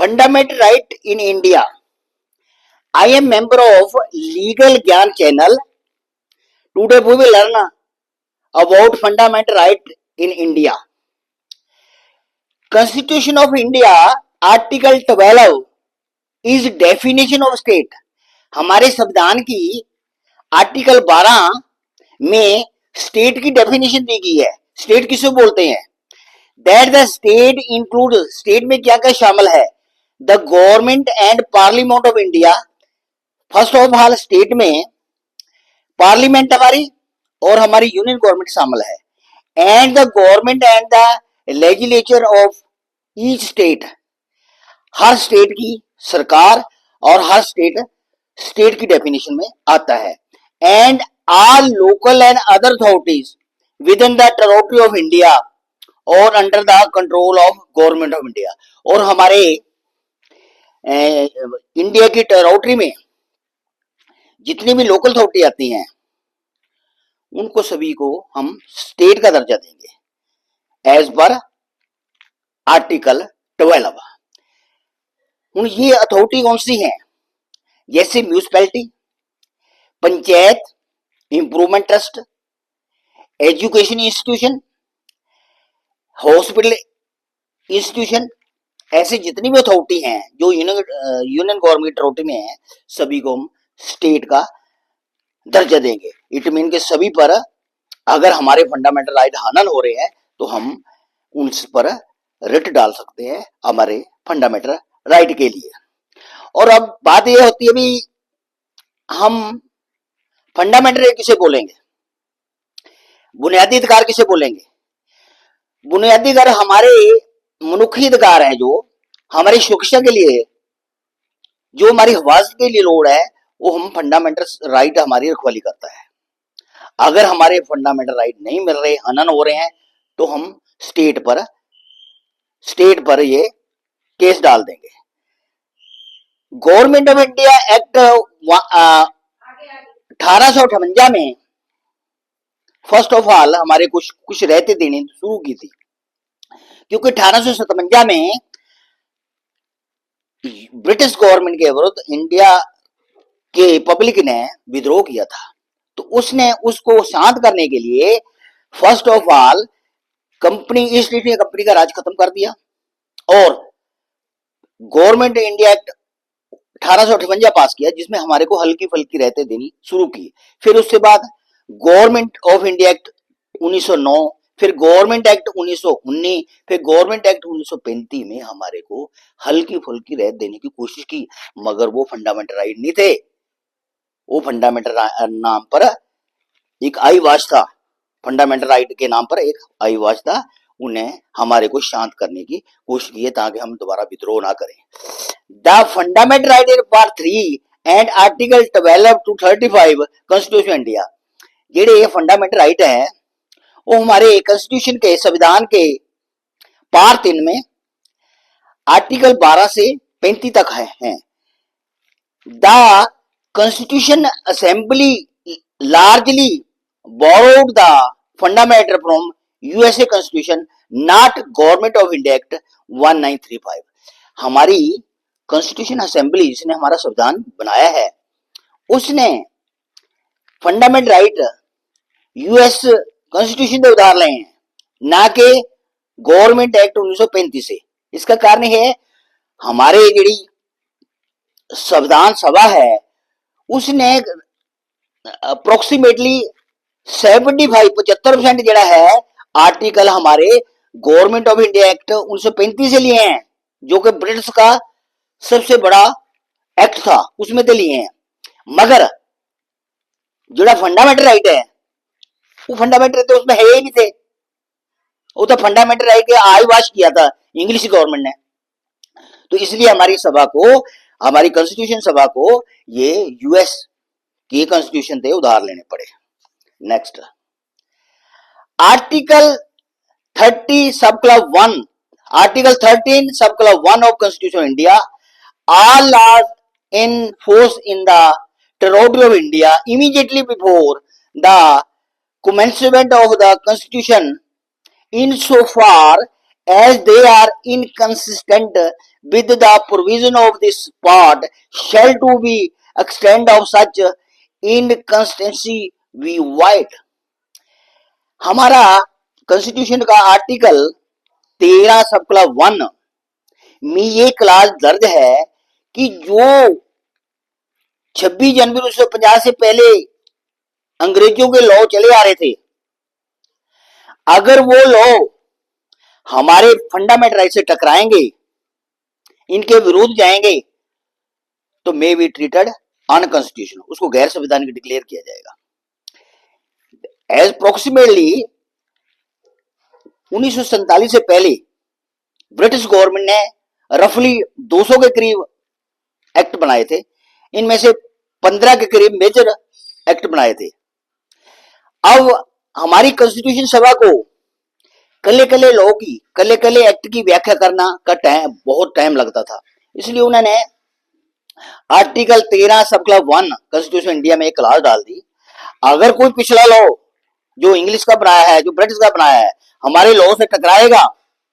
Fundamental right in India. I am member of Legal Gyan channel. Today we will learn about fundamental right in India. Constitution of India Article 12 is definition of state. हमारे संविधान की article 12 में state की definition दी गई है. State किसे बोलते हैं? That the state include, state में क्या क्या शामिल है? The government and parliament of India. First of all state में पार्लियामेंट हमारी और हमारी यूनियन गवर्नमेंट शामिल है. And the government and the legislature of each state. Her state की सरकार और हर स्टेट की डेफिनेशन में आता है. And all local and other authorities within the territory of India और under the control of government of India. और हमारे इंडिया की टेरिटरी में जितनी भी लोकल अथॉरिटी आती हैं उनको सभी को हम स्टेट का दर्जा देंगे एज पर आर्टिकल 12. हूँ ये अथॉरिटी कौन सी है? जैसे municipality, panchayat, improvement trust, education institution, hospital institution, ऐसे जितनी भी अथॉरिटी हैं जो यूनियन गवर्नमेंट अथॉरिटी में है सभी को हम स्टेट का दर्जा देंगे. इट मीन के सभी पर अगर हमारे फंडामेंटल राइट हनन हो रहे हैं तो हम उन पर रिट डाल सकते हैं हमारे फंडामेंटल राइट के लिए. और अब बात यह होती है भी हम फंडामेंटल राइट किसे बोलेंगे? बुनियादी अधिकार किसे बोलेंगे? बुनियादी अधिकार हमारे मनुष्य अधिकार है जो हमारी सुरक्षा के लिए, जो हमारी हिफाजत के लिए लोड़ है, वो हम फंडामेंटल राइट हमारी रखवाली करता है. अगर हमारे फंडामेंटल राइट नहीं मिल रहे, हनन हो रहे हैं, तो हम स्टेट पर ये केस डाल देंगे. गवर्नमेंट ऑफ इंडिया एक्ट 1858 में फर्स्ट ऑफ ऑल हमारे कुछ रहते देने शुरू की थी, क्योंकि 1857 में ब्रिटिश गवर्नमेंट के विरुद्ध इंडिया के पब्लिक ने विद्रोह किया था. तो उसने उसको शांत करने के लिए first of all company east India company का राज खत्म कर दिया और गवर्नमेंट इंडिया एक्ट 1858 पास किया, जिसमें हमारे को हल्की फुल्की रहते देनी शुरू की. फिर उसके बाद गवर्नमेंट ऑफ इंडिया एक्ट 1909, फिर गवर्नमेंट एक्ट 1919, फिर गवर्नमेंट एक्ट 1935 में हमारे को हल्की फुल्की रहत देने की कोशिश की, मगर वो फंडामेंटल राइट नहीं थे. वो फंडामेंटल नाम पर एक आईवाज था, फंडामेंटल राइट के नाम पर एक आईवाज था. उन्हें हमारे को शांत करने की कोशिश की है ताकि हम दोबारा विद्रोह ना करें. The fundamental right in part 3 and article 12 to 35 constitution India. जेडे ये फंडामेंटल राइट है वो हमारे कॉन्स्टिट्यूशन के संविधान के पार्ट 3 में आर्टिकल 12 से 35 तक है. The constitution assembly largely borrowed the fundamental from USA Constitution, not Government of India Act 1935. हमारी कॉन्स्टिट्यूशन असेंबली जिसने हमारा संविधान बनाया है उसने फंडामेंटल राइट यूएस कॉन्स्टिट्यूशन से उधार लिए हैं, ना कि गवर्नमेंट एक्ट 1935 से. इसका कारण है हमारे जी संविधान सभा है उसने अप्रोक्सीमेटली 75% जड़ा है आर्टिकल हमारे गवर्नमेंट ऑफ इंडिया एक्ट 1935 से लिए हैं, जो कि ब्रिटिश का सबसे बड़ा एक्ट था, उसमें से लिए हैं. मगर जो फंडामेंटल राइट है वो फंडामेंटल राइट उसमें है ही नहीं थे. वो तो फंडामेंटल राइट के आईवाश किया था इंग्लिश गवर्नमेंट ने. तो इसलिए हमारी सभा को, हमारी कॉन्स्टिट्यूशन सभा को ये यूएस के कॉन्स्टिट्यूशन थे उधार लेने पड़े. नेक्स्ट आर्टिकल 30 सब clause 1, article 13 sub clause 1 of constitution India. All laws in force in the territory of India immediately before the commencement of the constitution in so far as they are inconsistent with the provision of this part shall to be extent of such inconsistency be wide। हमारा constitution का article 13 sub class 1 में ये class दर्ज है कि जो 26 जनवरी 1950 से पहले अंग्रेजों के लॉ चले आ रहे थे, अगर वो लॉ हमारे फंडामेंटल राइट से टकराएंगे, इनके विरुद्ध जाएंगे, तो मे बी ट्रीटेड अनकॉन्स्टिट्यूशनल, उसको गैर संवैधानिक डिक्लेयर किया जाएगा। एज अप्रोक्सीमेटली 1947 से पहले ब्रिटिश गवर्नमेंट ने रफली 200 के करीब एक्ट बनाए थे, इनमें से 15 के करीब मेजर एक्ट बनाए थे। अब हमारी कॉन्स्टिट्यूशन सभा को कले कले लॉ की, कले कले एक्ट की व्याख्या करना का बहुत टाइम लगता था, इसलिए उन्होंने article 13 sub class 1 constitution India में एक क्लास डाल दी, अगर कोई पिछला लॉ जो इंग्लिश का बनाया है, जो ब्रिटिश का बनाया है, हमारे लॉ से टकराएगा,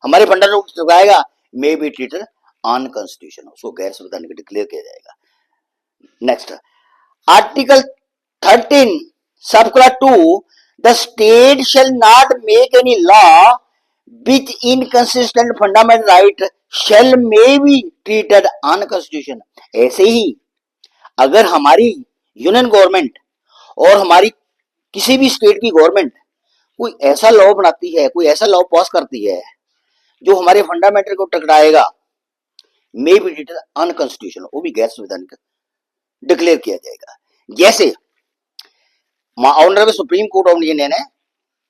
हमारे फंडामेंटल से टकराएगा, मे बी ट्रीटेड अनकॉन्स्टिट्यूशनल, उसको गैर संवैधानिक डिक्लेयर किया जाएगा। Next, article 13 sub clause 2, the state shall not make any law which inconsistent fundamental right shall may be treated unconstitutional. ऐसे ही अगर हमारी यूनियन गवर्नमेंट और हमारी किसी भी स्टेट की गवर्नमेंट कोई ऐसा लॉ बनाती है, कोई ऐसा लॉ पास करती है जो हमारे फंडामेंटल को टकराएगा, मे बी ट्रीटेड अनकॉन्स्टिट्यूशनल, वो भी गैर संवैधानिक डिक्लेयर किया जाएगा। जैसे honourable supreme court of India ने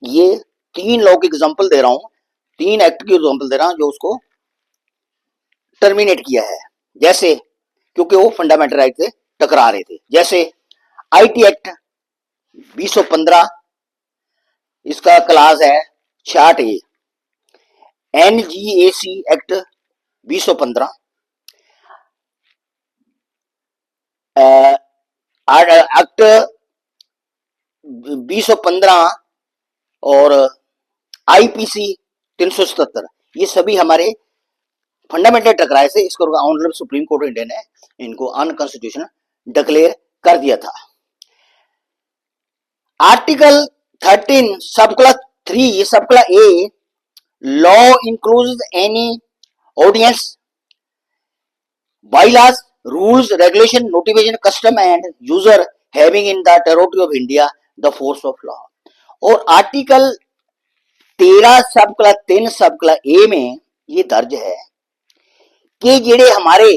ये 3 लॉ की एग्जांपल दे रहा हूं, 3 एक्ट की एग्जांपल दे रहा हूं जो उसको टर्मिनेट किया है, जैसे क्योंकि वो फंडामेंटल राइट से टकरा रहे थे। जैसे आईटी एक्ट 2015, इसका क्लास है 66A, एनजीएसी एक्ट 2015, एक्ट 2015 और आईपीसी 377, ये सभी हमारे फंडामेंटल टकराए से इसको honourable supreme court of India ने इनको अनकॉन्स्टिट्यूशनल डिक्लेयर कर दिया था। Article 13 sub clause 3 sub clause A, law includes any ordinance, bylaws, rules, regulation, notification, custom and user having in the territory of India the force of law। और article 13 sub clause 3 sub clause ए में ये दर्ज है कि जेड़े हमारे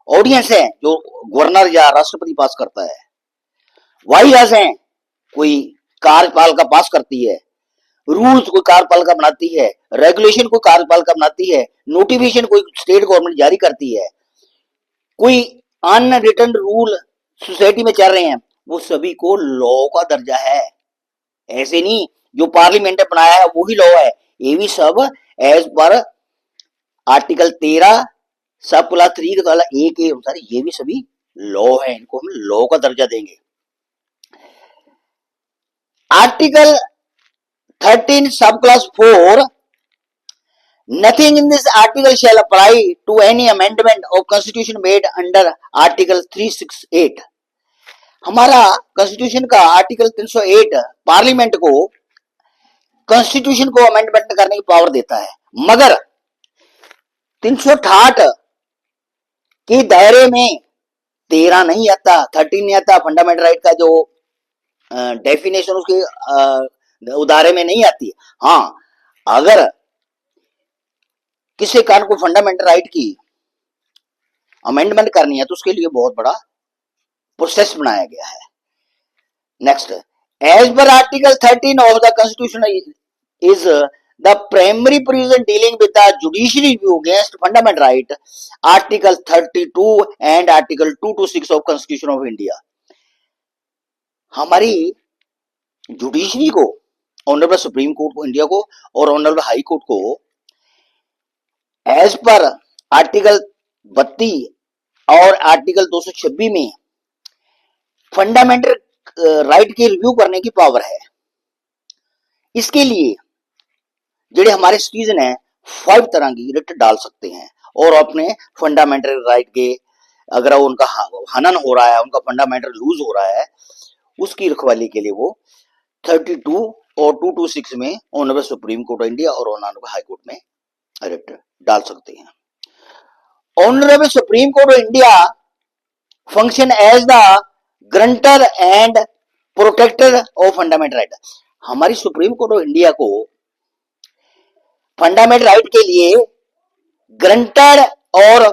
ordinance हैं जो गवर्नर या राष्ट्रपति पास करता है, bylaws हैं कोई कार्यपालिका पास करती है, रूल्स कोई कार्यपालिका बनाती है, रेगुलेशन कोई कार्यपालिका बनाती है, नोटिफिकेशन कोई स्टेट गवर्नमेंट जारी करती है, कोई अनरिटन रूल सोसाइटी में चल रहे हैं, वो सभी को लॉ का दर्जा है। ऐसे नहीं जो पार्लियामेंट ने बनाया है वही लॉ है, ये भी सब as per article 13 sub clause 3 के द्वारा ए के अनुसार ये भी सभी लॉ है, इनको हम लॉ का दर्जा देंगे। Article 13 sub class 4, nothing in this article shall apply to any amendment of constitution made under article 368। हमारा कॉन्स्टिट्यूशन का आर्टिकल 308 पार्लियामेंट को कॉन्स्टिट्यूशन को अमेंडमेंट करने की पावर देता है, मगर 368 के दायरे में 13 नहीं आता, 13 नहीं आता, फंडामेंटल राइट का जो डेफिनेशन उसके उदारे में नहीं आती। हाँ, अगर किसी कारण को फंडामेंटल राइट की अमेंडमेंट करनी है तो उसके लिए बहुत बड़ा प्रोसेस बनाया गया है। Next, as per article 13 of the constitution is the primary provision dealing with the judicial review against fundamental right, article 32 and article 2 to 6 of constitution of India. हमारी जुडिशरी को, ऑनरेबल सुप्रीम कोर्ट को India को और honourable high court को as per article 32 और article 226 में fundamental right की review करने की पावर है। इसके लिए जेडे हमारे सिटीजन हैं 5 तरह की रिट डाल सकते हैं, और अपने फंडामेंटल राइट के, अगर उनका हनन हो रहा है, उनका फंडामेंटल लूज हो रहा है, उसकी रखवाली के लिए वो 32 और 226 में honourable supreme court of India और ऑनरेबल हाई कोर्ट में रिट डाल सकते हैं। Honourable supreme court of India function as the grantor and protector of fundamental right. हमारी सुप्रीम कोर्ट ऑफ इंडिया को फंडामेंटल राइट के लिए ग्रंटर और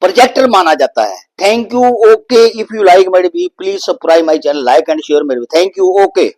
प्रोजेक्टर माना जाता है। Thank you. Okay, if you like my video please subscribe my channel, like and share my video. Thank you. Okay.